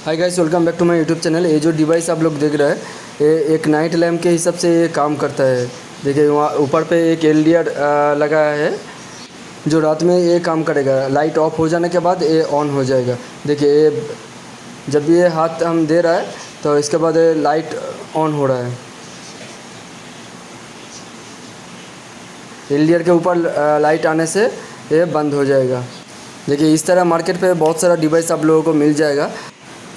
Hi guys, welcome back to my YouTube channel. ये जो डिवाइस आप लोग देख रहे हैं, ये एक नाइट लैम्प के हिसाब से ये काम करता है। देखिए वहाँ ऊपर पे एक एलईडी लगा है जो रात में ये काम करेगा। लाइट ऑफ हो जाने के बाद ये ऑन हो जाएगा। देखिए ये जब भी ये हाथ हम दे रहा है तो इसके बाद ये लाइट ऑन हो रहा है। एलईडी के ऊपर लाइट आने से ये बंद हो जाएगा। देखिए इस तरह मार्केट पे बहुत सारा डिवाइस आप लोगों को मिल जाएगा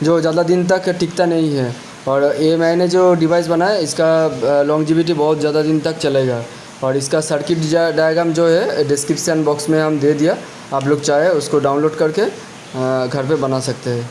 जो ज़्यादा दिन तक टिकता नहीं है। और ये मैंने जो डिवाइस बनाया इसका लॉन्जिविटी बहुत ज़्यादा दिन तक चलेगा। और इसका सर्किट डायग्राम जो है डिस्क्रिप्शन बॉक्स में हम दे दिया, आप लोग चाहे उसको डाउनलोड करके घर पे बना सकते हैं।